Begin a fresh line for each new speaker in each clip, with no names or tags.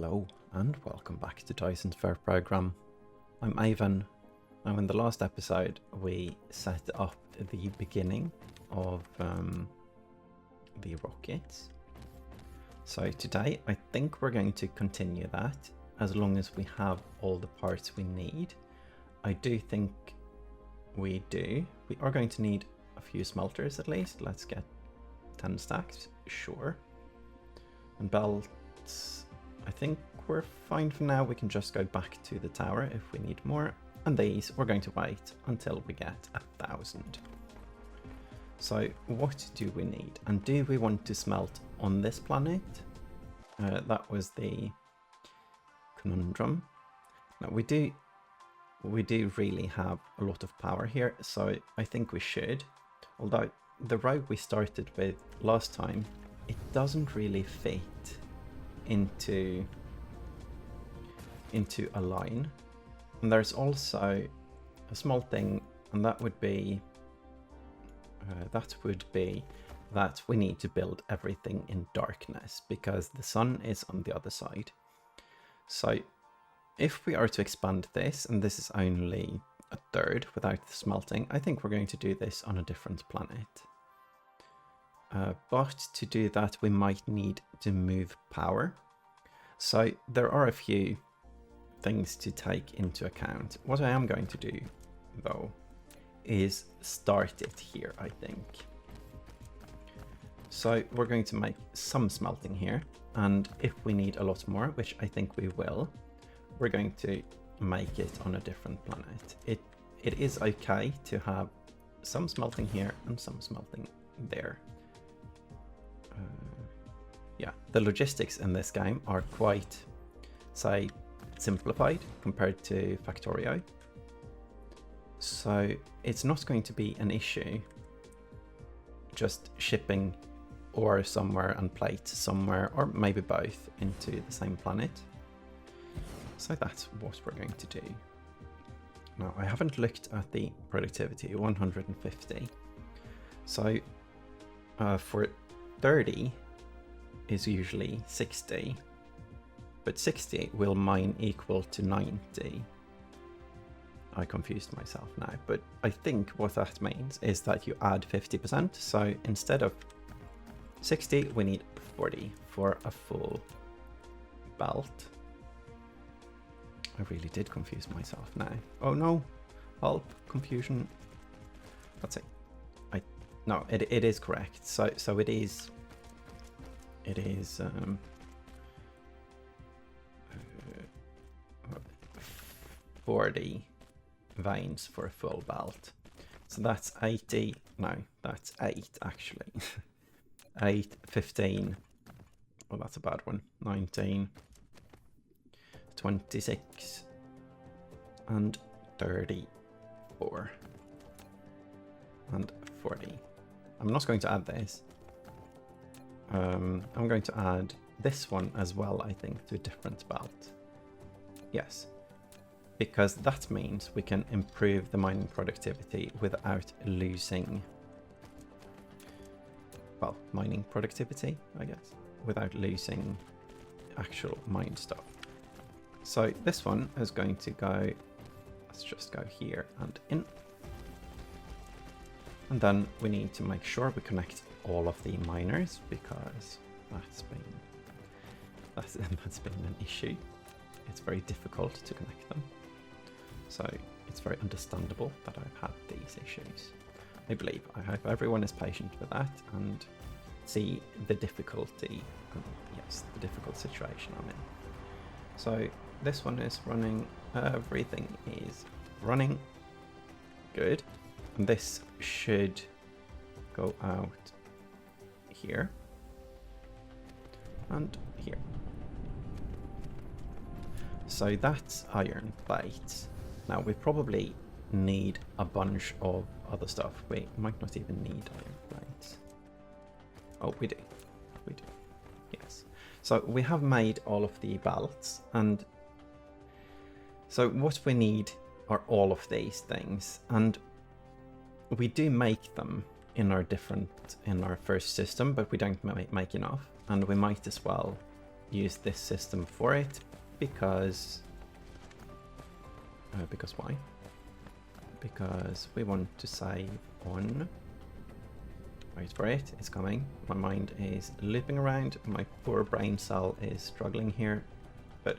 Hello and welcome back to Dyson Sphere Program. I'm Ivan. Now in the last episode we set up the beginning of the rockets. So today I think we're going to continue that as long as we have all the parts we need. I do think we do. We are going to need a few smelters at least. Let's get 10 stacks, sure. And belts, I think we're fine for now. We can just go back to the tower if we need more. And these, we're going to wait until we get 1,000. So what do we need? And do we want to smelt on this planet? That was the conundrum. Now we do really have a lot of power here, so I think we should. Although the road we started with last time, it doesn't really fit into a line. And there's also a small thing, and that would be that we need to build everything in darkness because the sun is on the other side. So if we are to expand this, and this is only a third without the smelting, I think we're going to do this on a different planet. But to do that, we might need to move power. So there are a few things to take into account. What I am going to do, though, is start it here, I think. So we're going to make some smelting here, and if we need a lot more, which I think we will, we're going to make it on a different planet. It is okay to have some smelting here and some smelting there. Yeah, the logistics in this game are quite, say, simplified compared to Factorio. So it's not going to be an issue just shipping ore somewhere and plates somewhere, or maybe both, into the same planet. So that's what we're going to do. Now, I haven't looked at the productivity, 150. So for 30 is usually 60, but 60 will mine equal to 90. I confused myself now, but I think what that means is that you add 50%. So instead of 60, we need 40 for a full belt. I really did confuse myself now. Oh no, help, confusion. Let's see. No, it is correct. So it is 40 veins for a full belt. So that's 80. No, that's 8 actually. 8, 15. Oh, that's a bad one. 19. 26 and 34 and 40. I'm not going to add this. I'm going to add this one as well, I think, to a different belt. Yes, because that means we can improve the mining productivity without losing, well, mining productivity, I guess, without losing actual mined stuff. So this one is going to go, let's just go here and in. And then we need to make sure we connect all of the miners because that's been an issue. It's very difficult to connect them. So it's very understandable that I've had these issues. I believe. I hope everyone is patient with that and see the difficulty, yes, the difficult situation I'm in. So this one is running, everything is running good. And this should go out here and here. So that's iron plates. Now we probably need a bunch of other stuff. We might not even need iron plates. Oh, we do. We do. Yes. So we have made all of the belts, and so what we need are all of these things, and we do make them in our first system, but we don't make enough, and we might as well use this system for it because why? Because we want to save on. Wait for it, it's coming. My mind is looping around. My poor brain cell is struggling here. But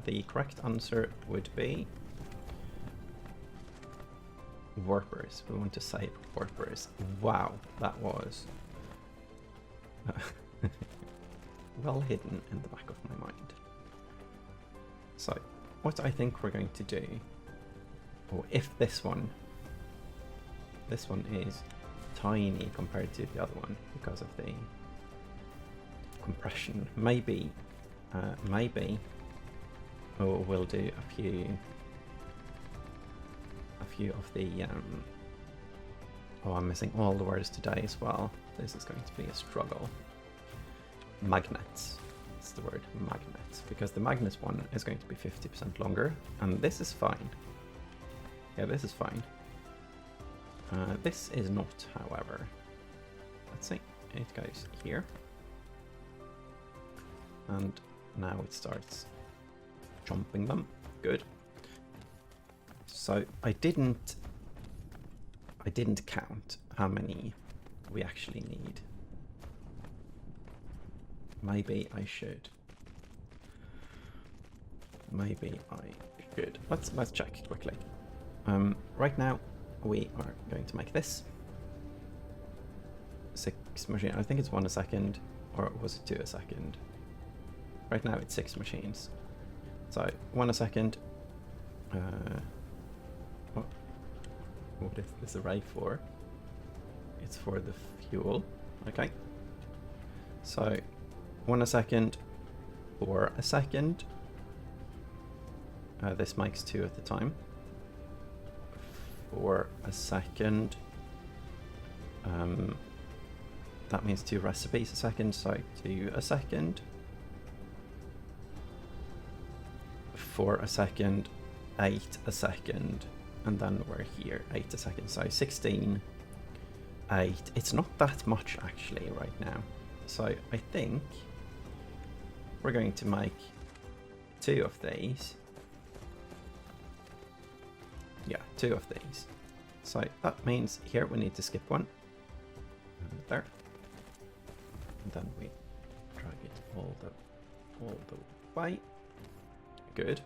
the correct answer would be warpers. We want to save warpers. Wow, that was well hidden in the back of my mind. So, what I think we're going to do, or if this one is tiny compared to the other one because of the compression, maybe we'll do a few of the oh, I'm missing all the words today as well. This is going to be a struggle. Magnets. It's the word magnets, because the magnets one is going to be 50% longer, and this is fine. Yeah, this is fine. This is not, however. Let's see. It goes here, and now it starts jumping them. Good. So I didn't count how many we actually need. Maybe I should. Maybe I should. Let's check quickly. Right now we are going to make this 6 machines. I think it's 1 a second, or was it 2 a second? Right now it's 6 machines. So 1 a second. What is this array for? It's for the fuel. Okay. So 1 a second, 4 a second. This makes 2 at the time. 4 a second. That means 2 recipes a second, so 2 a second. 4 a second, 8 a second, and then we're here, 8 a second, so 16, 8. It's not that much actually right now. So I think we're going to make 2 of these. Yeah, 2 of these. So that means here we need to skip 1. There. And then we drag it all the way. Good.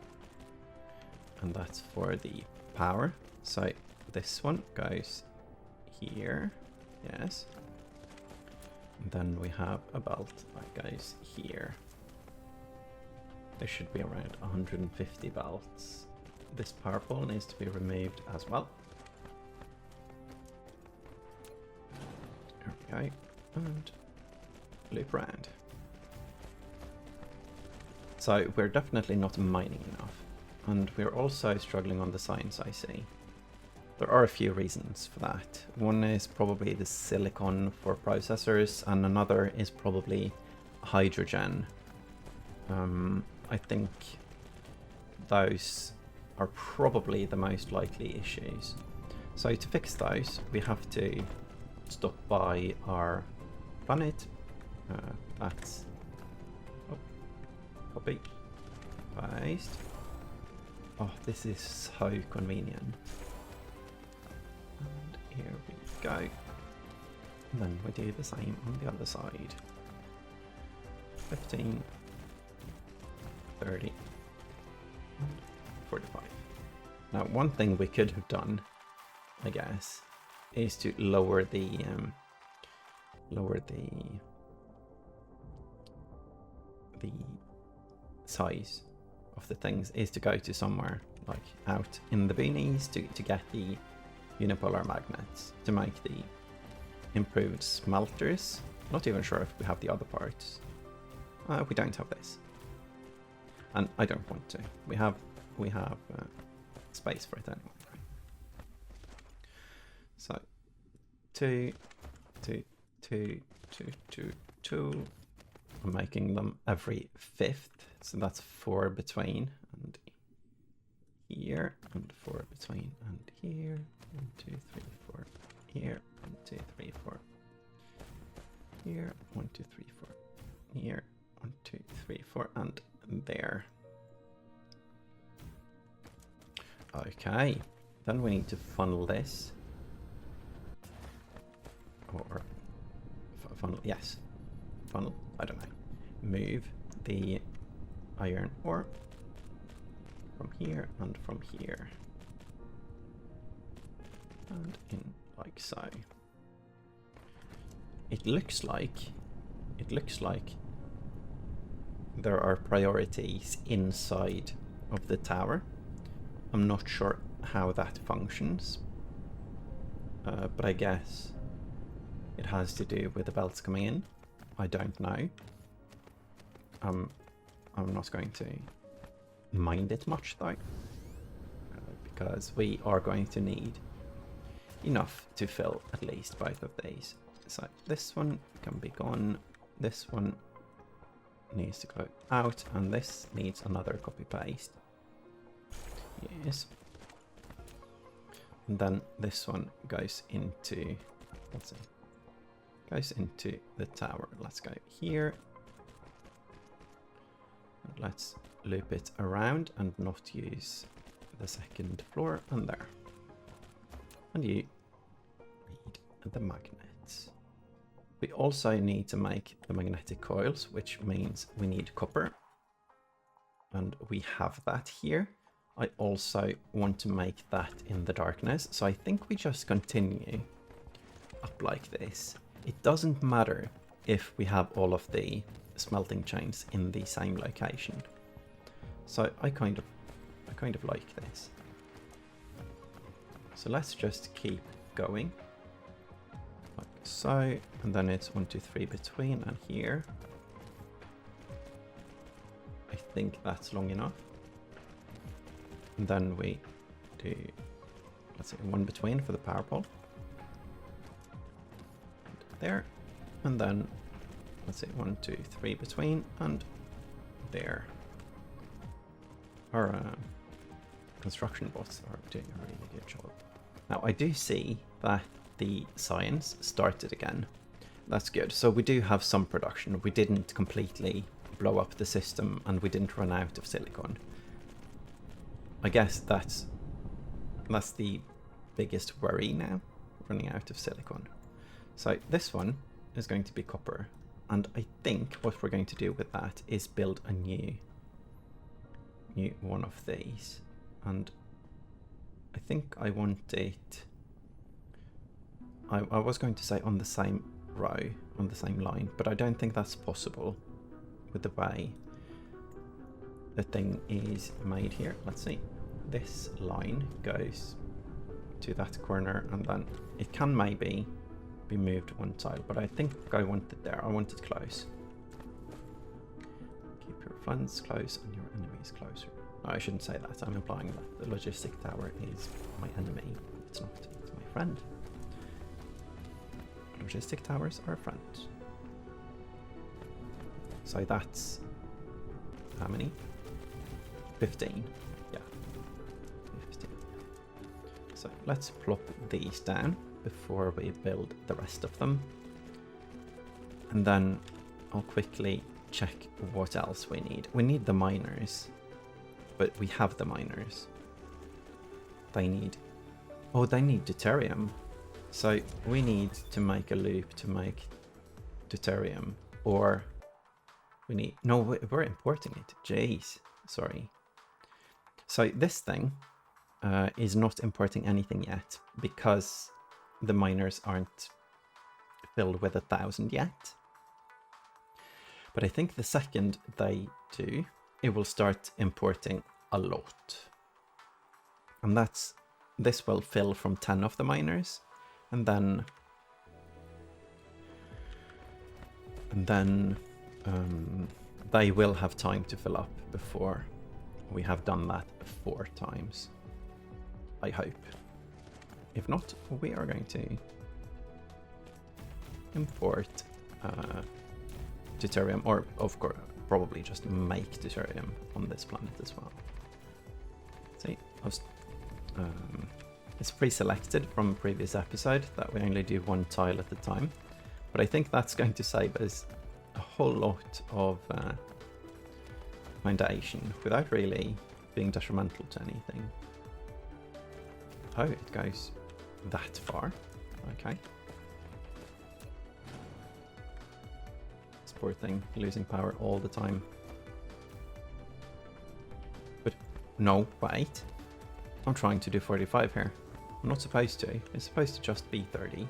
And that's for the power. So this one goes here. Yes. And then we have a belt that goes here. There should be around 150 belts. This power pole needs to be removed as well. There we go. And loop around. So we're definitely not mining enough. And we're also struggling on the science, I see. There are a few reasons for that. One is probably the silicon for processors, and another is probably hydrogen. I think those are probably the most likely issues. So to fix those, we have to stop by our planet. That's copy, paste. Oh, this is so convenient. And here we go. And then we do the same on the other side. 15, 30, and 45. Now, one thing we could have done, I guess, is to lower the size of the things, is to go to somewhere like out in the boonies to get the unipolar magnets to make the improved smelters. Not even sure if we have the other parts. We don't have this, and I don't want to. We have space for it anyway. So 2, 2, 2, 2, 2, 2. I'm making them every 5th, so that's 4 between and here, and 4 between and here, 1, 2, 3, 4 here, 1, 2, 3, 4 here, 1, 2, 3, 4 here, 1, 2, 3, 4, and there. Okay, then we need to funnel this. Or funnel, yes. Funnel, I don't know. Move the iron ore from here and from here. And in like so. It looks like there are priorities inside of the tower. I'm not sure how that functions, but I guess it has to do with the belts coming in. I don't know. I'm not going to mind it much though, because we are going to need enough to fill at least both of these. So this one can be gone, this one needs to go out, and this needs another copy paste. Yes. And then this one goes into, let's see, goes into the tower. Let's go here. And let's loop it around and not use the second floor, and there. And you need the magnets. We also need to make the magnetic coils, which means we need copper. And we have that here. I also want to make that in the darkness. So I think we just continue up like this. It doesn't matter if we have all of the smelting chains in the same location. So I kind of like this. So let's just keep going like so, and then it's 1, 2, 3 between and here. I think that's long enough. And then we do, let's say, 1 between for the power pole. And there, and then let's say 1, 2, 3 between and there. Our construction bots are doing a really good job. Now I do see that the science started again. That's good. So we do have some production. We didn't completely blow up the system and we didn't run out of silicon. I guess that's the biggest worry now, running out of silicon. So this one is going to be copper. And I think what we're going to do with that is build a new one of these. And I think I want it, I was going to say on the same row, on the same line, but I don't think that's possible with the way the thing is made here. Let's see. This line goes to that corner and then it can maybe be moved one tile, but I think I want it there. I want it close. Keep your friends close and your enemies closer. No, I shouldn't say that. I'm implying that the logistic tower is my enemy. It's not. It's my friend. Logistic towers are friends. So that's how many? 15. Yeah. 15. So let's plop these down before we build the rest of them. And then I'll quickly check what else we need. We need the miners. But we have the miners. They need... Oh, they need deuterium. So we need to make a loop to make deuterium. Or we need... No, we're importing it. Jeez. Sorry. So this thing is not importing anything yet because the miners aren't filled with 1,000 yet. But I think the second they do, it will start importing a lot. And this will fill from 10 of the miners. And then they will have time to fill up before we have done that 4 times. I hope. If not, we are going to import deuterium, or of course, probably just make deuterium on this planet as well. See, it's pre-selected from a previous episode that we only do 1 tile at a time, but I think that's going to save us a whole lot of foundation without really being detrimental to anything. Oh, it goes that far. Okay. This poor thing losing power all the time. But no, wait. I'm trying to do 45 here. I'm not supposed to. It's supposed to just be 30.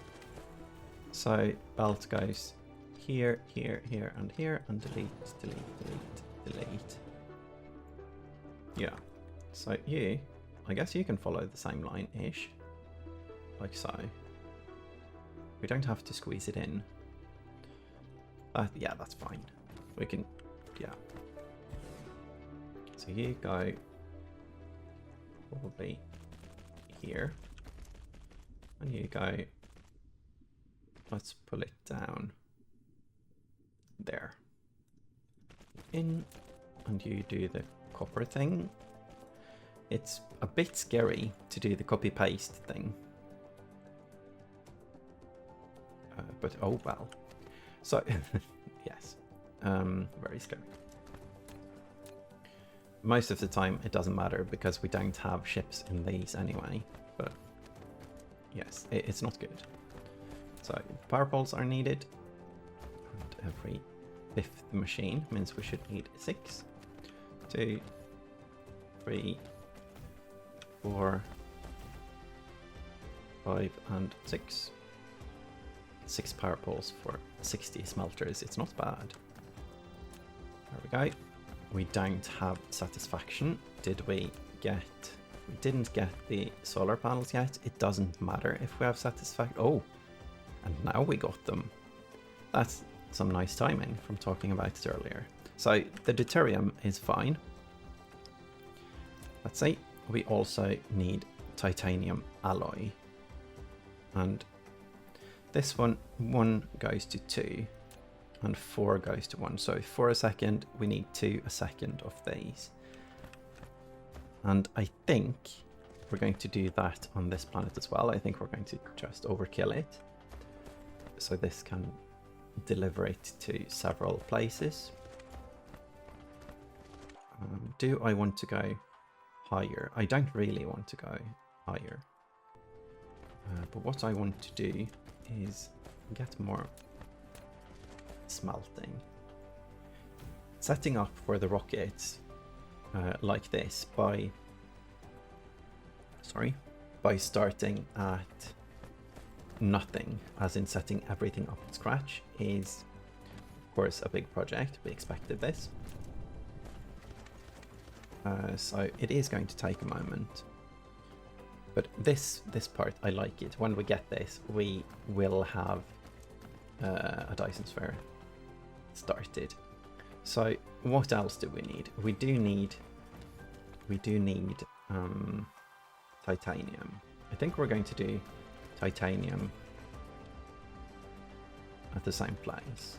So belt goes here, here, here, and here, and delete, delete, delete, delete. Yeah. So you, I guess you can follow the same line-ish. Like so. We don't have to squeeze it in. Yeah, that's fine. We can, yeah. So you go probably here. And you go, let's pull it down there. In, and you do the copper thing. It's a bit scary to do the copy paste thing. But oh well. So, yes, very scary. Most of the time it doesn't matter because we don't have ships in these anyway, but yes, it's not good. So power poles are needed, and every 5th machine means we should need 6, 2, 3, 4, 5, and 6. 6 power poles for 60 smelters. It's not bad. There we go. We don't have satisfaction. Did we get... We didn't get the solar panels yet. It doesn't matter if we have satisfaction. Oh, and now we got them. That's some nice timing from talking about it earlier. So the deuterium is fine. Let's see. We also need titanium alloy. And this one goes to 2 and 4 goes to 1. So for a second, we need 2 a second of these. And I think we're going to do that on this planet as well. I think we're going to just overkill it. So this can deliver it to several places. Do I want to go higher? I don't really want to go higher. But what I want to do is get more smelting. Setting up for the rockets like this by starting at nothing, as in setting everything up from scratch, is of course a big project. We expected this. So it is going to take a moment. But this part, I like it. When we get this, we will have a Dyson Sphere started. So what else do we need? We do need titanium. I think we're going to do titanium at the same place.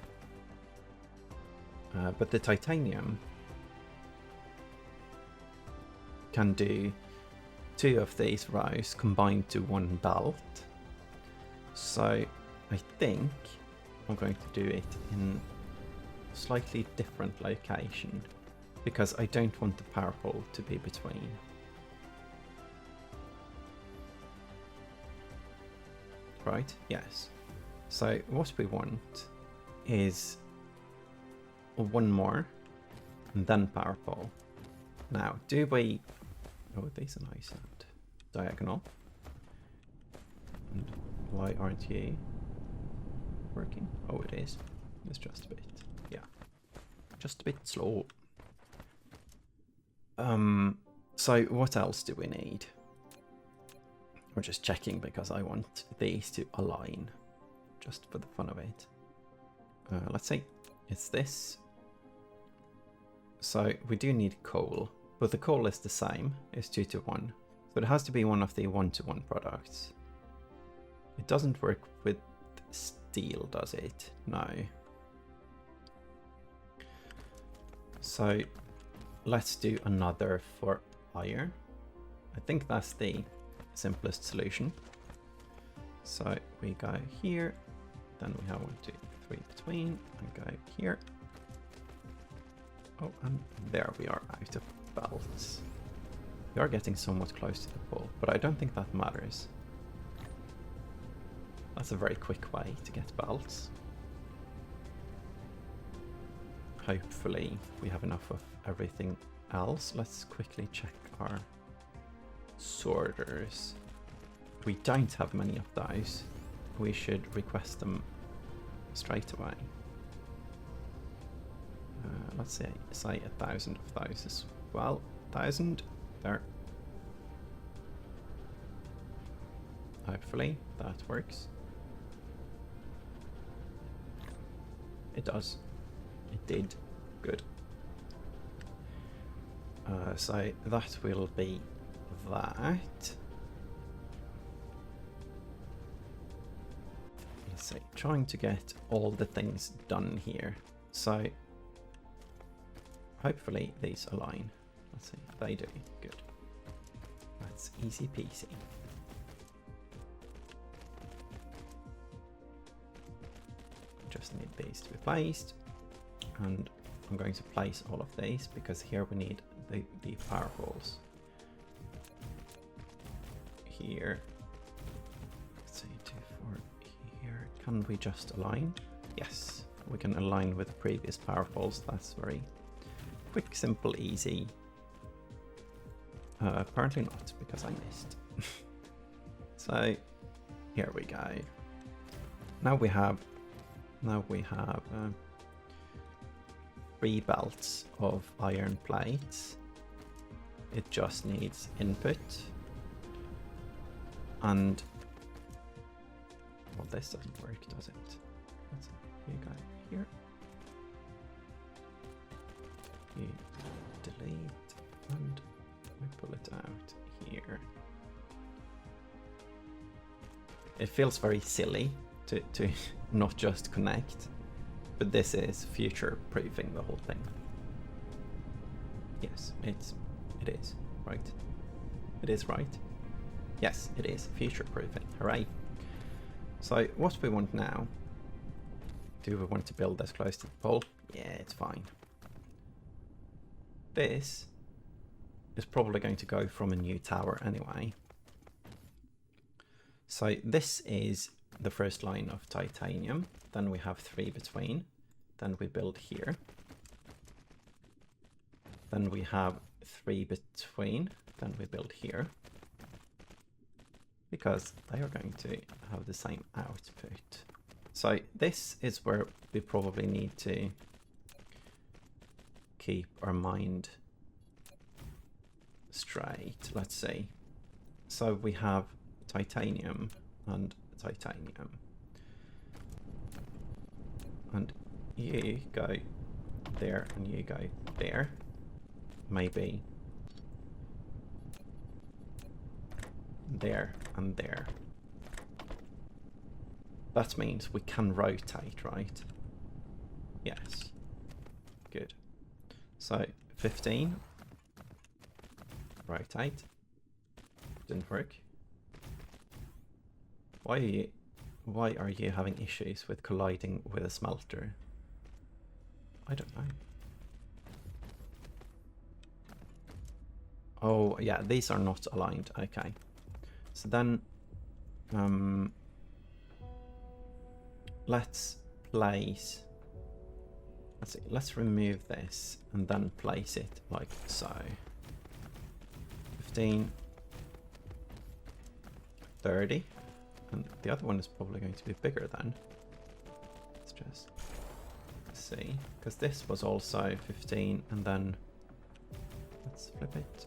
But the titanium can do 2 of these rows combined to 1 belt. So I think I'm going to do it in a slightly different location because I don't want the power pole to be between. Right, yes. So what we want is 1 more and then power pole. Now, do we... Oh, these are nice and diagonal. And why aren't you working? Oh, it is. It's just a bit, yeah. Just a bit slow. So what else do we need? We're just checking because I want these to align, just for the fun of it. Let's see. It's this. So we do need coal. But the coal is the same, it's 2 to 1. So it has to be one of the 1 to 1 products. It doesn't work with steel, does it? No. So let's do another for iron. I think that's the simplest solution. So we go here, then we have 1, 2, 3 between and go here. Oh, and there we are out of belts. We are getting somewhat close to the pole, but I don't think that matters. That's a very quick way to get belts. Hopefully we have enough of everything else. Let's quickly check our sorters. We don't have many of those. We should request them straight away. Let's say 1,000 of those as well. 1,000 there. Hopefully that works. It does. It did. Good. So that will be that. Let's see. Trying to get all the things done here. So hopefully these align. Let's see if they do. Good. That's easy peasy. Just need these to be placed. And I'm going to place all of these because here we need the power poles. Here. Let's see, 2, 4 here. Can we just align? Yes, we can align with the previous power poles. That's very quick, simple, easy. Apparently not, because I missed. So here we go. Now we have 3 belts of iron plates. It just needs input. And well, this doesn't work, does it? Let's see. You go here. You delete and we pull it out here. It feels very silly to not just connect, but this is future-proofing the whole thing. Yes, it is, right? It is, right? Yes, it is future-proofing. Hooray! So what we want now? Do we want to build this close to the pole? Yeah, it's fine. This is probably going to go from a new tower anyway. So this is the first line of titanium. Then we have 3 between. Then we build here. Then we have 3 between. Then we build here. Because they are going to have the same output. So this is where we probably need to keep our mind straight. Let's see. So we have titanium and titanium. And you go there and you go there. Maybe there and there. That means we can rotate, right? Yes. Good. So 15. Rotate. Didn't work. Why are you having issues with colliding with a smelter? I don't know. Oh, yeah, these are not aligned. Okay. So then, let's place, let's see, let's remove this and then place it like so. 15, 30, and the other one is probably going to be bigger then. Let's just see, because this was also 15, and then let's flip it.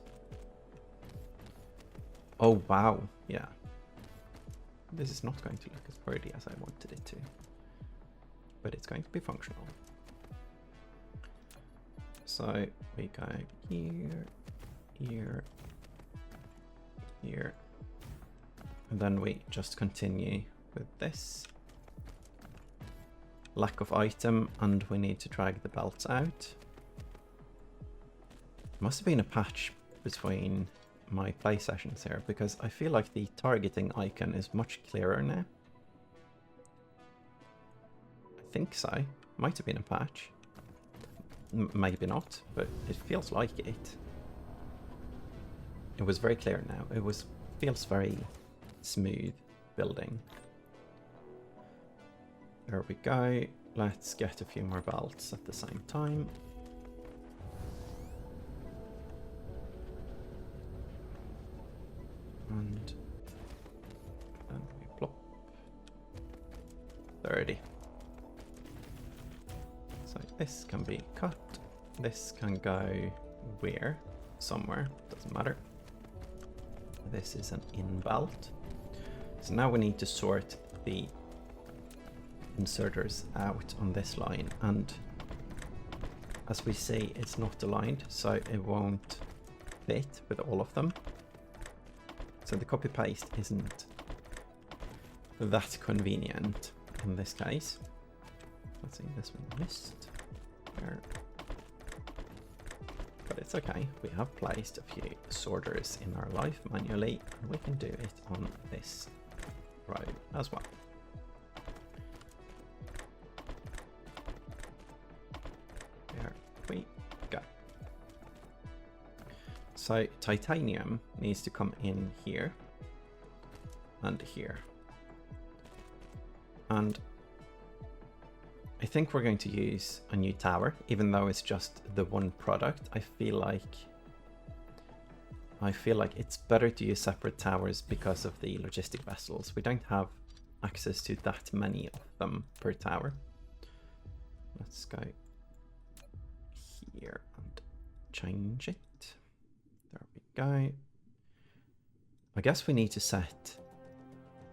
Oh wow, yeah. This is not going to look as pretty as I wanted it to, but it's going to be functional. So we go here, here, here, and then we just continue with this. Lack of item, and we need to drag the belts out. Must have been a patch between my play sessions here, because I feel like the targeting icon is much clearer now. I think so. Might have been a patch. Maybe not, but it feels like it. It was very clear now. Feels very smooth building. There we go. Let's get a few more belts at the same time. And then we plop 30. So this can be cut. This can go where? Somewhere. Doesn't matter. This is an in belt. So now we need to sort the inserters out on this line, and as we see, it's not aligned, so it won't fit with all of them. So the copy paste isn't that convenient in this case. Let's see, this one missed there. But it's okay, we have placed a few sorters in our life manually, and we can do it on this row as well. There we go. So titanium needs to come in here and here. And I think we're going to use a new tower, even though it's just the one product. I feel like it's better to use separate towers because of the logistic vessels. We don't have access to that many of them per tower. Let's go here and change it. There we go. I guess we need to set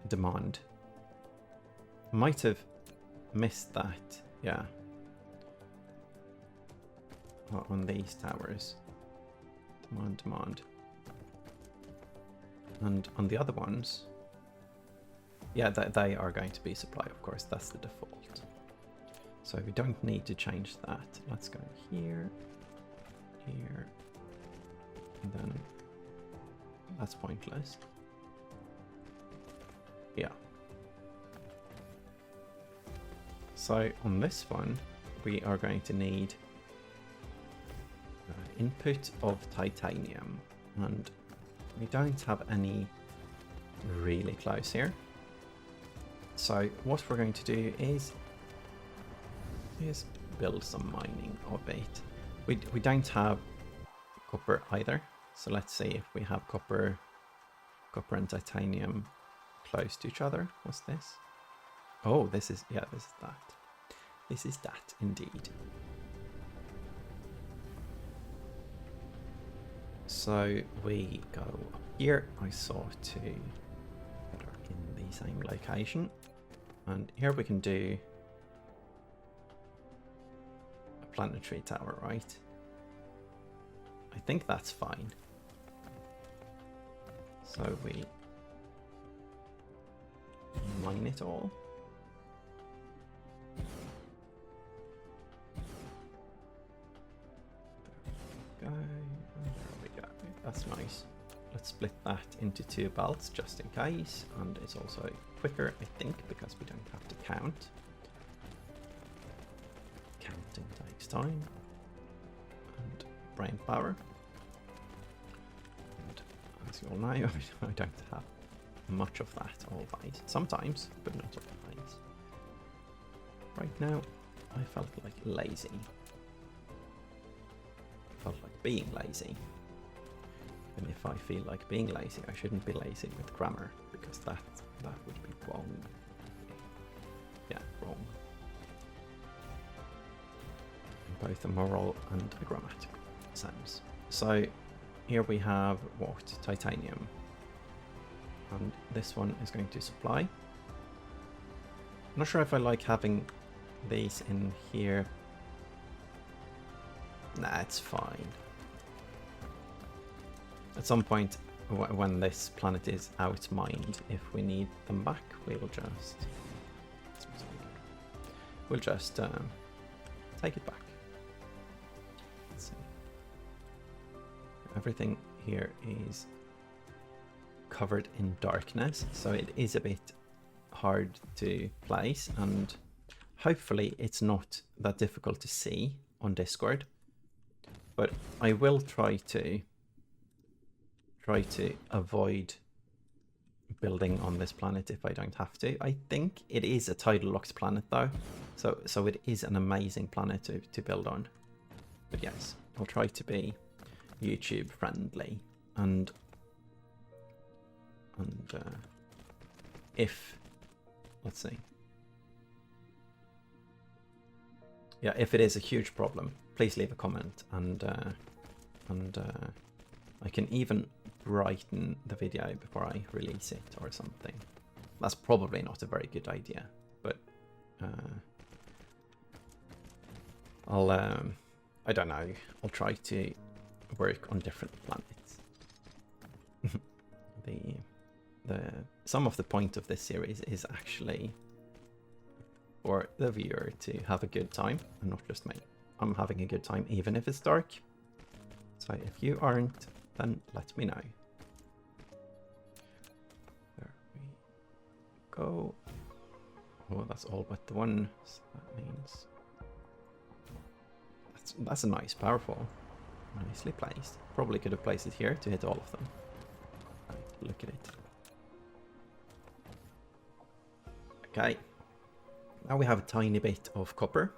demand. Might have missed that, yeah. On these towers. Demand. And on the other ones, yeah, they are going to be supply, of course, that's the default. So we don't need to change that. Let's go here, here, and then that's pointless. Yeah. So on this one, we are going to need input of titanium, and we don't have any really close here. So what we're going to do is build some mining of it. We don't have copper either, so let's see if we have copper and titanium close to each other. What's this? Oh, this is that. This is that indeed. So we go up here. I saw two that are in the same location, and here we can do a planetary tower, right? I think that's fine. So we mine it all. There we go. That's nice. Let's split that into 2 belts just in case, and it's also quicker, I think, because we don't have to count. Counting takes time and brain power. And as you all know, I don't have much of that always. Sometimes, but not always. Right now, I felt like lazy. I felt like being lazy. And if I feel like being lazy, I shouldn't be lazy with grammar, because that would be wrong. Yeah, wrong. In both a moral and a grammatical sense. So here we have what? Titanium. And this one is going to supply. I'm not sure if I like having these in here. Nah, it's fine. At some point, when this planet is out-mined, if we need them back, we'll just take it back. Let's see. Everything here is covered in darkness, so it is a bit hard to place, and hopefully it's not that difficult to see on Discord, but I will try to avoid building on this planet if I don't have to. I think it is a tidal locked planet though, so it is an amazing planet to build on. But yes, I'll try to be YouTube friendly, and if, let's see, yeah, if it is a huge problem, please leave a comment, and I can even brighten the video before I release it or something. That's probably not a very good idea, but I don't know, I'll try to work on different planets. Some of the point of this series is actually for the viewer to have a good time, and not just me. I'm having a good time even if it's dark. So if you aren't, then let me know. There we go. Oh, that's all but the one. So that means that's a nice powerful. Nicely placed. Probably could have placed it here to hit all of them. Right, look at it. Okay. Now we have a tiny bit of copper.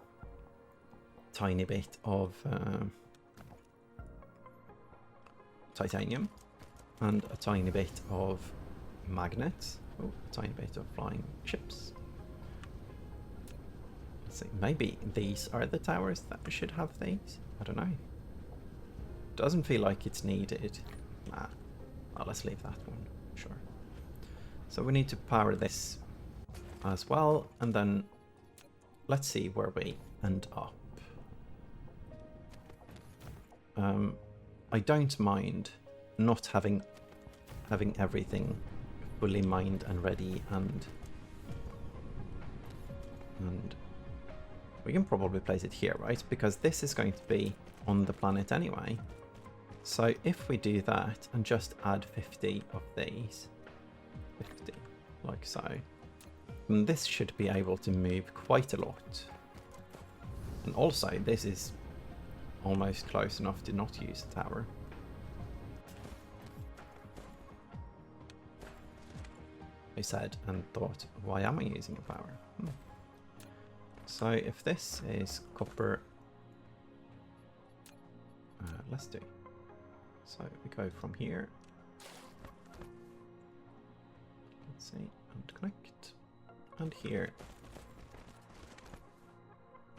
Tiny bit of titanium. And a tiny bit of magnets. Oh, a tiny bit of flying ships. Let's see. Maybe these are the towers that should have these. I don't know. Doesn't feel like it's needed. Nah. Oh, let's leave that one. Sure. So we need to power this as well, and then let's see where we end up. I don't mind not having everything fully mined and ready, and we can probably place it here, right? Because this is going to be on the planet anyway. So if we do that and just add 50 of these, 50 like so, then this should be able to move quite a lot. And also this is almost close enough to not use the tower. I said and thought, why am I using a power? So if this is copper, let's do. So we go from here. Let's see, and connect, and here,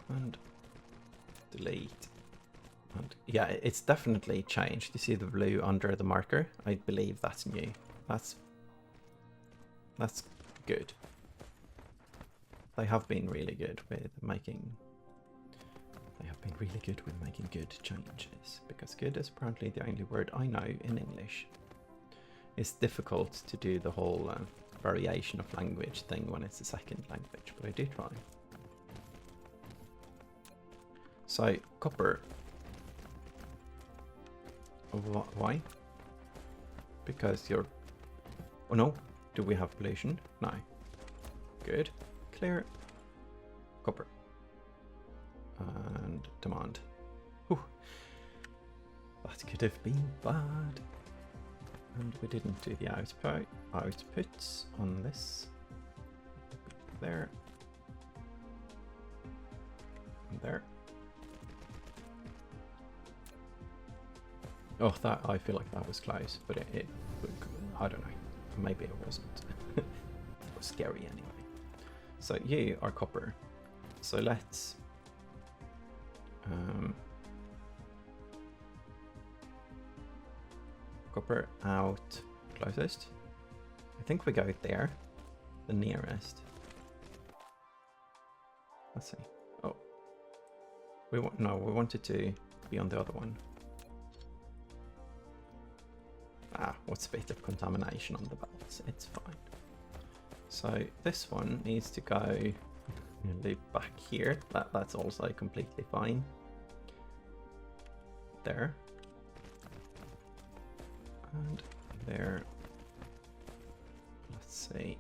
and delete. And yeah, it's definitely changed. You see the blue under the marker? I believe that's new. That's good. They have been really good with making. They have been really good with making good changes, because good is apparently the only word I know in English. It's difficult to do the whole variation of language thing when it's a second language, but I do try. So copper. Why? Because you're... Oh no, do we have pollution? No. Good. Clear. Copper. And demand. Whew. That could have been bad. And we didn't do the outputs on this. There. And there. Oh, that, I feel like that was close, but it I don't know. Maybe it wasn't. It was scary anyway. So you are copper. So let's copper out closest. I think we go there, the nearest. Let's see. Oh, we wanted to be on the other one. Ah, what's a bit of contamination on the belts? It's fine. So this one needs to go loop back here. That's also completely fine. There. And there. Let's see.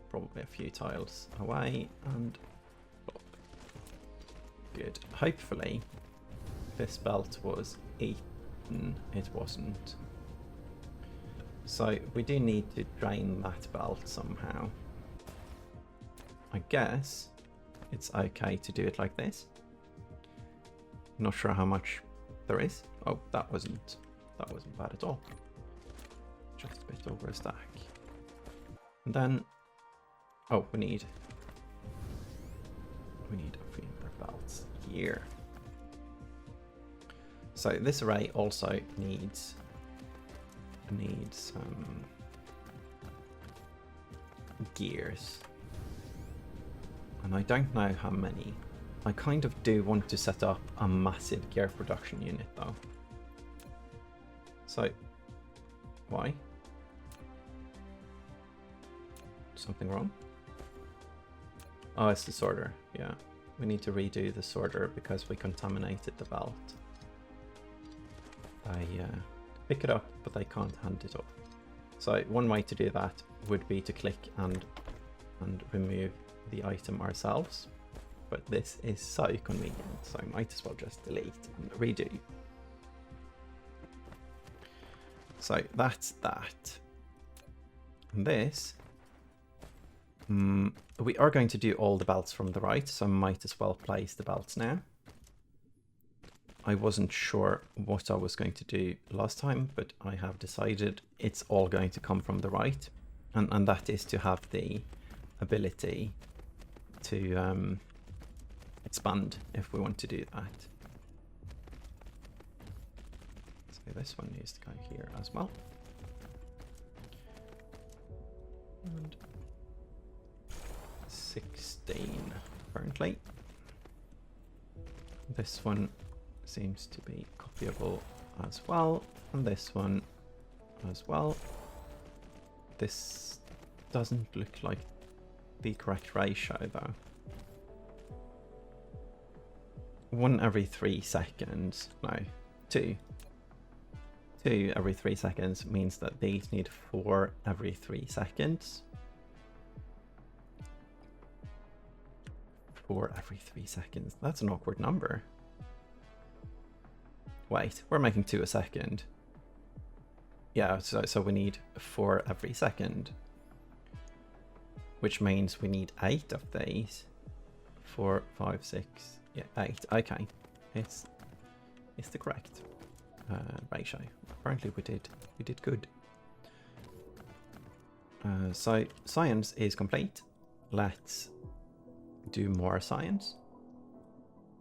Probably a few tiles away, and plop. good. Hopefully this belt was eaten. It wasn't. So we do need to drain that belt somehow. I guess it's okay to do it like this. Not sure how much there is. Oh, that wasn't bad at all. Just a bit over a stack. And then, oh, we need a few more belts here. So this array also needs gears. And I don't know how many. I kind of do want to set up a massive gear production unit though. So, why? Something wrong? Oh, it's the sorter, yeah. We need to redo the sorter because we contaminated the belt. They pick it up, but they can't hand it up. So one way to do that would be to click and remove the item ourselves. But this is so convenient, so I might as well just delete and redo. So that's that. And this, we are going to do all the belts from the right, so I might as well place the belts now. I wasn't sure what I was going to do last time, but I have decided it's all going to come from the right. And that is to have the ability to expand if we want to do that. So this one needs to go here as well. And 16 currently. This one seems to be copyable as well, and this one as well. This doesn't look like the correct ratio though. 1 every 3 seconds, no, 2 every 3 seconds means that these need 4 every 3 seconds. 4 every 3 seconds, that's an awkward number. Wait, we're making 2 a second. Yeah, so we need 4 every second. Which means we need 8 of these. 4, 5, 6, yeah, 8. Okay, it's the correct ratio. Apparently we did good. So science is complete. Let's do more science.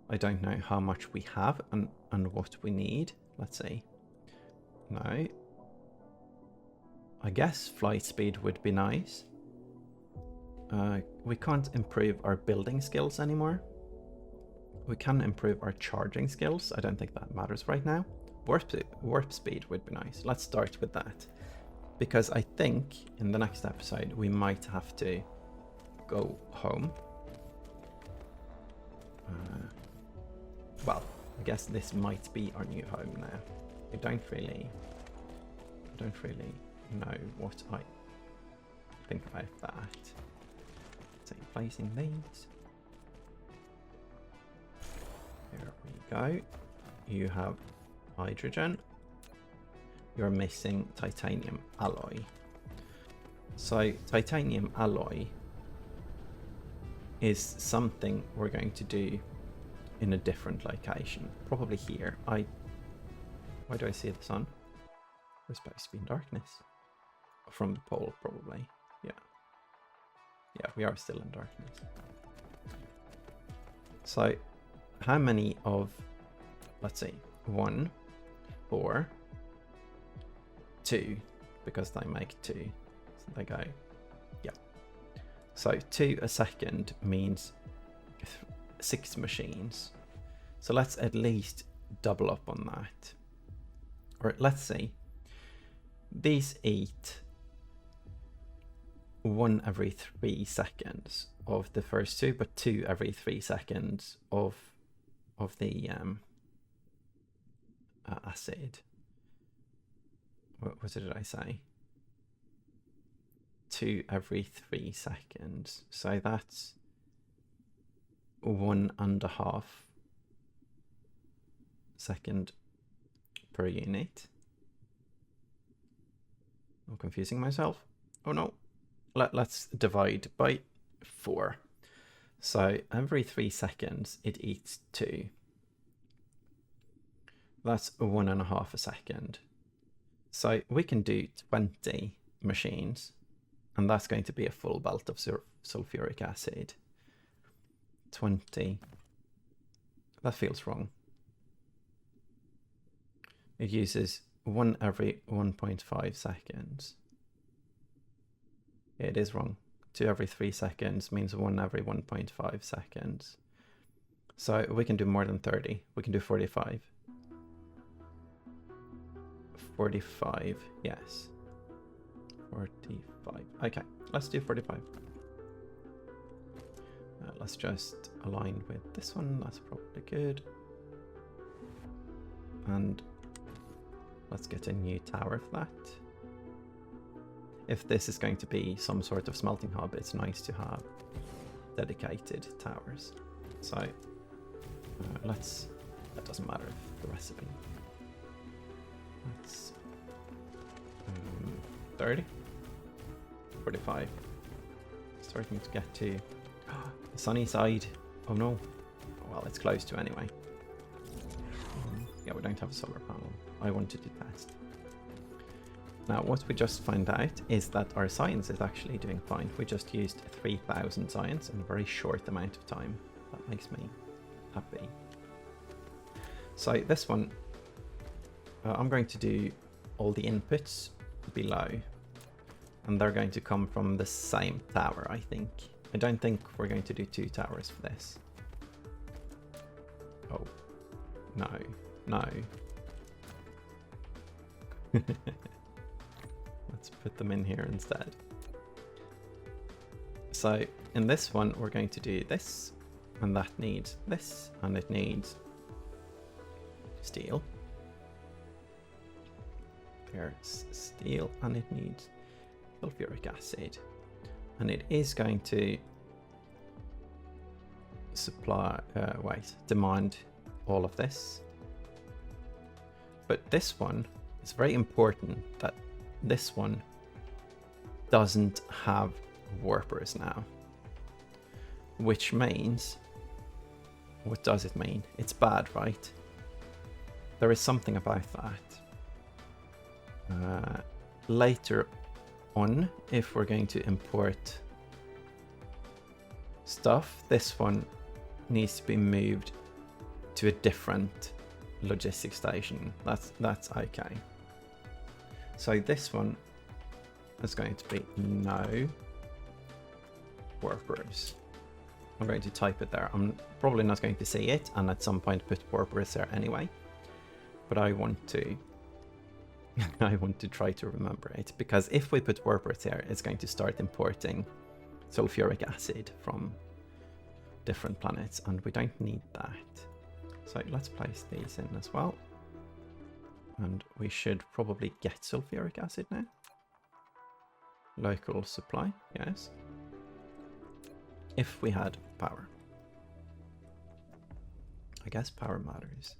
I don't know how much we have and what we need. Let's see. No. I guess flight speed would be nice. We can't improve our building skills anymore. We can improve our charging skills. I don't think that matters right now. Warp speed would be nice. Let's start with that. Because I think in the next episode we might have to go home. Well, I guess this might be our new home now. I don't really know what I think about that. So placing these. Here we go. You have hydrogen. You're missing titanium alloy. So titanium alloy is something we're going to do in a different location, probably here. Why do I see the sun? We're supposed to be in darkness. From the pole, probably. Yeah, we are still in darkness. So how many of, let's see, 1, 4, 2, because they make 2, so they go, yeah. So 2 a second means 6 machines. So let's at least double up on that. Or let's see, these eat 1 every 3 seconds of the first 2, but 2 every 3 seconds of the acid. What did I say? 2 every 3 seconds. So that's 1.5 second per unit. I'm confusing myself. Oh no. Let's divide by 4. So every 3 seconds it eats 2. That's 1.5 a second. So we can do 20 machines, and that's going to be a full belt of sulfuric acid. 20. That feels wrong. It uses 1 every 1.5 seconds. Yeah, it is wrong. 2 every 3 seconds means 1 every 1.5 seconds. So we can do more than 30. We can do 45. 45, yes. 45. Okay, let's do 45. Let's just align with this one. That's probably good. And let's get a new tower for that. If this is going to be some sort of smelting hub, it's nice to have dedicated towers. So let's, that doesn't matter if the recipe. Let's 30, 45. Starting to get to the sunny side. Oh no. Well, it's close to anyway. Yeah, we don't have a solar panel. I wanted to test. Now, what we just found out is that our science is actually doing fine. We just used 3,000 science in a very short amount of time. That makes me happy. So this one, I'm going to do all the inputs below, and they're going to come from the same tower, I think. I don't think we're going to do 2 towers for this. Oh, no, no. Let's put them in here instead. So in this one, we're going to do this, and that needs this, and it needs steel. There's steel, and it needs sulfuric acid. And it is going to supply, demand all of this. But this one, it's very important that this one doesn't have warpers now. Which means, what does it mean? It's bad, right? There is something about that. Later on, if we're going to import stuff, this one needs to be moved to a different logistics station. That's okay. So this one is going to be no warpers. I'm going to type it there. I'm probably not going to see it, and at some point put warpers there anyway. But I want to I want to try to remember it, because if we put warpers here, it's going to start importing sulfuric acid from different planets, and we don't need that. So let's place these in as well. And we should probably get sulfuric acid now. Local supply, yes. If we had power. I guess power matters.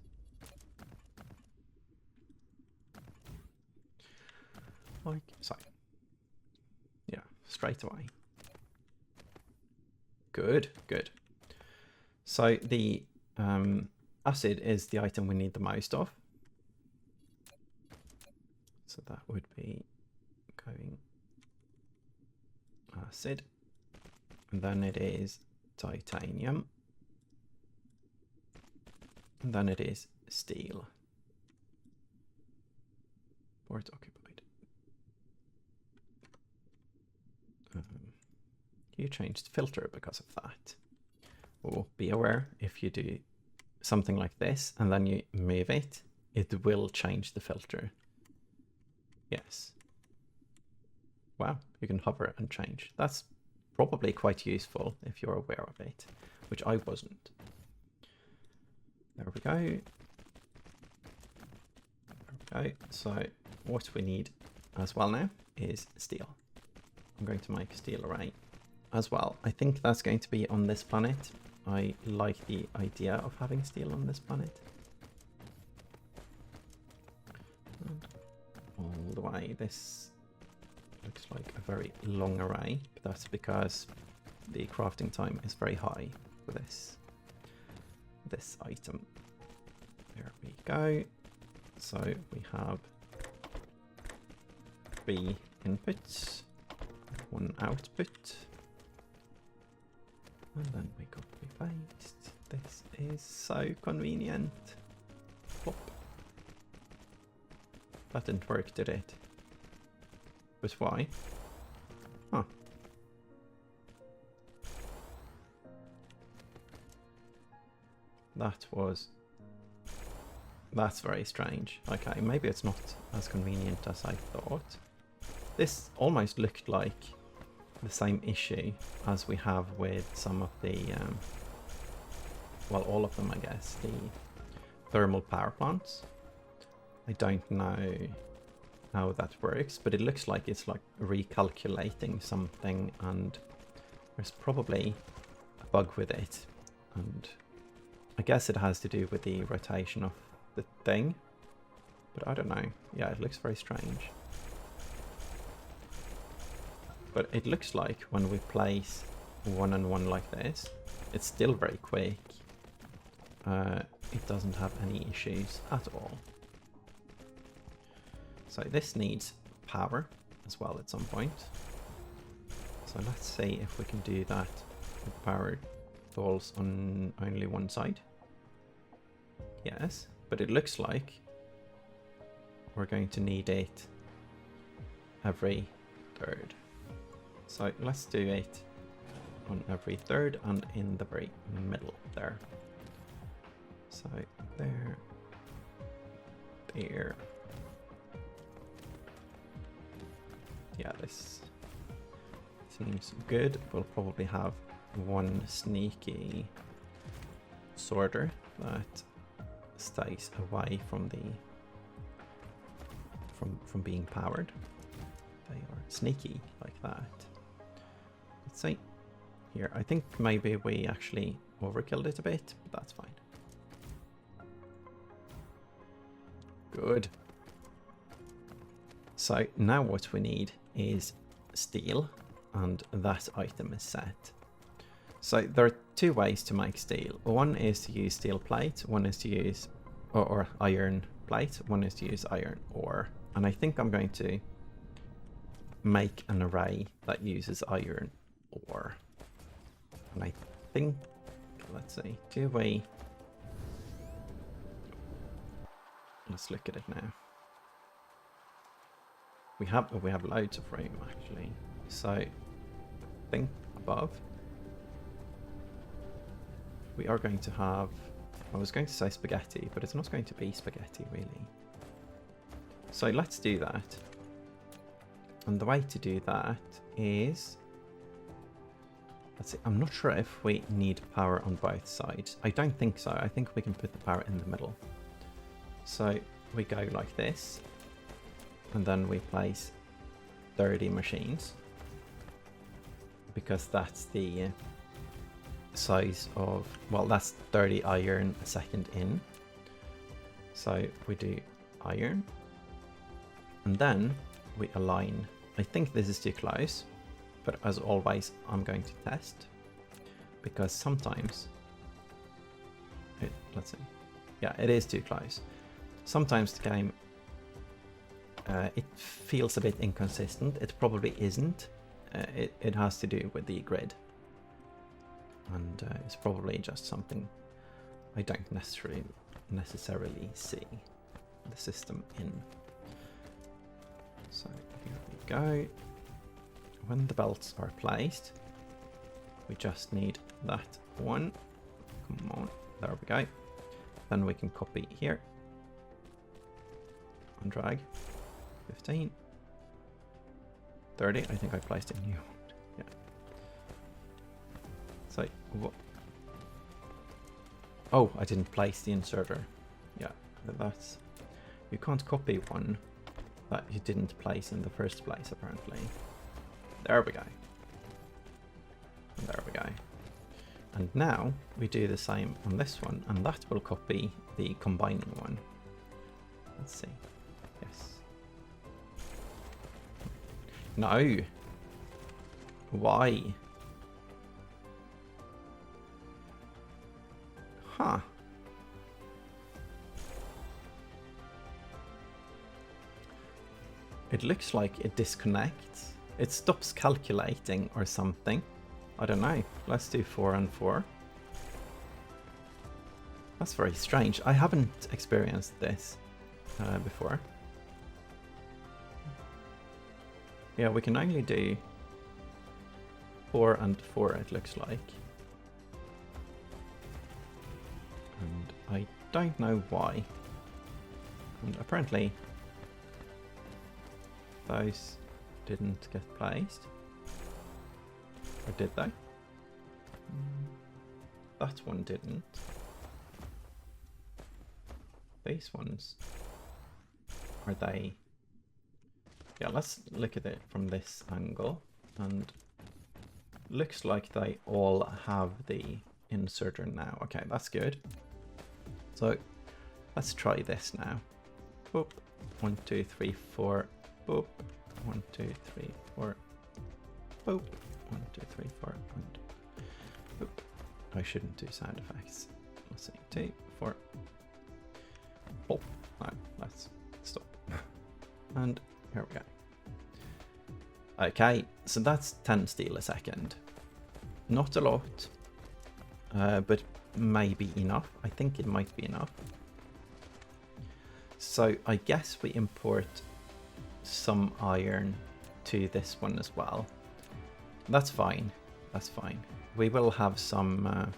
Like so. Yeah, straight away. Good, good. So the acid is the item we need the most of. So that would be going acid. And then it is titanium. And then it is steel. Port occupied. You changed filter because of that. Oh, be aware, if you do something like this and then you move it, it will change the filter. Yes. Wow, you can hover and change. That's probably quite useful if you're aware of it, which I wasn't. There we go. There we go. So what we need as well now is steel. I'm going to make a steel array as well. I think that's going to be on this planet. I like the idea of having steel on this planet. the way. This looks like a very long array, but that's because the crafting time is very high for this item. There we go. So we have 3 inputs, 1 output, and then we copy paste. This is so convenient. Plop. That didn't work, did it? But why? Huh. That's very strange. Okay, maybe it's not as convenient as I thought. This almost looked like the same issue as we have with some of the, well, all of them, I guess, the thermal power plants. I don't know how that works, but it looks like it's like recalculating something, and there's probably a bug with it, and I guess it has to do with the rotation of the thing, but I don't know. Yeah, it looks very strange. But it looks like when we place 1 and 1 like this, it's still very quick. It doesn't have any issues at all. So this needs power as well at some point. So let's see if we can do that with power falls on only one side. Yes, but it looks like we're going to need it every third. So let's do it on every third and in the very middle there. So there, there. Yeah, this seems good. We'll probably have one sneaky sorter that stays away from the from being powered. They are sneaky like that. Let's see here. I think maybe we actually overkilled it a bit, but that's fine. Good. So now what we need is steel, and that item is set. So there are 2 ways to make steel. One is to use steel plate, one is to use or iron plate, one is to use iron ore. And I think I'm going to make an array that uses iron ore. And I think, let's see, let's look at it now. We have loads of room actually. So think above. We are going to have, I was going to say spaghetti, but it's not going to be spaghetti really. So let's do that. And the way to do that is, let's see, I'm not sure if we need power on both sides. I don't think so. I think we can put the power in the middle. So we go like this, and then we place 30 machines, because that's the size of, well, that's 30 iron a second in. So we do iron, and then we align. I think this is too close, but as always I'm going to test, because sometimes let's see, yeah, it is too close. Sometimes the game it feels a bit inconsistent. It probably isn't. It has to do with the grid, and it's probably just something I don't necessarily see the system in. So here we go. When the belts are placed, we just need that one. Come on, there we go. Then we can copy here and drag 15, 30. I think I placed a new one. Yeah. So what? Oh, I didn't place the inserter. Yeah, that's, you can't copy one that you didn't place in the first place apparently. There we go. There we go. And now we do the same on this one, and that will copy the combining one. Let's see. Yes. No. Why? Huh. It looks like it disconnects. It stops calculating or something. I don't know. Let's do 4 and 4. That's very strange. I haven't experienced this before. Yeah, we can only do 4 and 4, it looks like. And I don't know why. And apparently those didn't get placed. Or did they? That one didn't. These ones, are they? Yeah, let's look at it from this angle, and looks like they all have the inserter now. Okay, that's good. So let's try this now. Boop. 1, 2, 3, 4. Boop. 1, 2, 3, 4. Boop. 1, 2, 3, 4. And boop. I shouldn't do sound effects. Let's see. 2, 4. Oh, no, let's stop. And here we go. Okay, so that's 10 steel a second. Not a lot, but maybe enough. I think it might be enough. So I guess we import some iron to this one as well. That's fine. That's fine. We will have some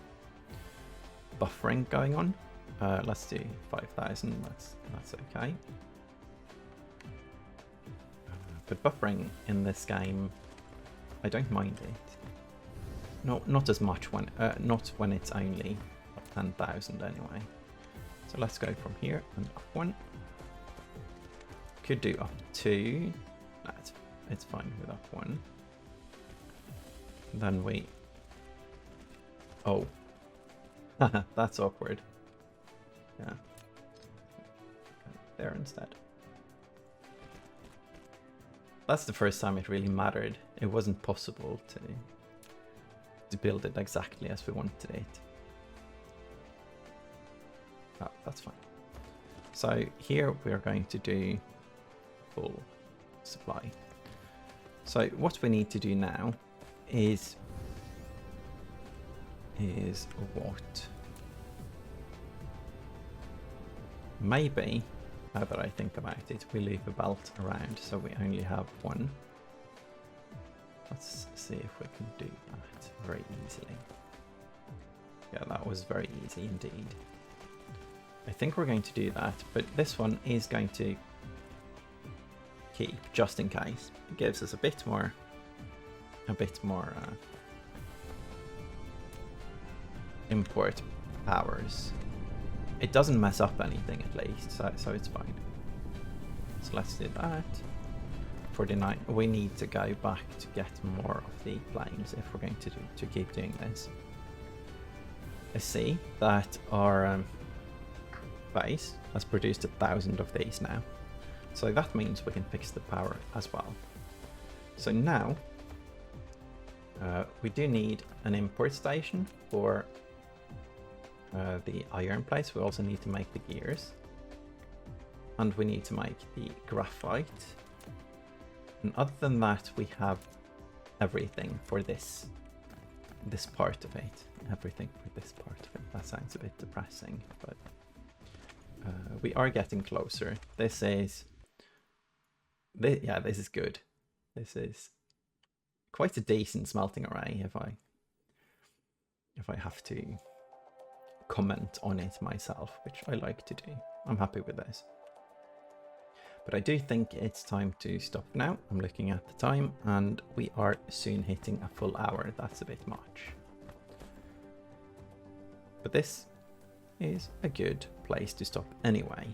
buffering going on. Let's do 5,000. That's okay. But buffering in this game, I don't mind it. Not as much when not when it's only 10,000 anyway. So let's go from here and up 1. Could do up 2. No, it's fine with up 1. Then we. Oh, that's awkward. Yeah. There instead. That's the first time it really mattered. It wasn't possible to build it exactly as we wanted it. Oh, that's fine. So here we are going to do full supply. So what we need to do now is what? Maybe, now that I think about it, we leave a belt around so we only have 1. Let's see if we can do that very easily. Yeah, that was very easy indeed. I think we're going to do that, but this one is going to keep just in case. It gives us a bit more import powers. It doesn't mess up anything at least, so it's fine. So let's do that. 49. We need to go back to get more of the planes if we're going to keep doing this. I see that our base has produced 1,000 of these now, so that means we can fix the power as well. So now we do need an import station for the iron plates. We also need to make the gears, and we need to make the graphite. And other than that, we have everything for this part of it. Everything for this part of it. That sounds a bit depressing, but we are getting closer. This is good. This is quite a decent smelting array if I have to comment on it myself, which I like to do. I'm happy with this. But I do think it's time to stop now. I'm looking at the time and we are soon hitting a full hour. That's a bit much. But this is a good place to stop anyway.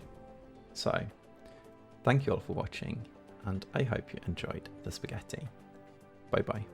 So thank you all for watching, and I hope you enjoyed the spaghetti. Bye bye.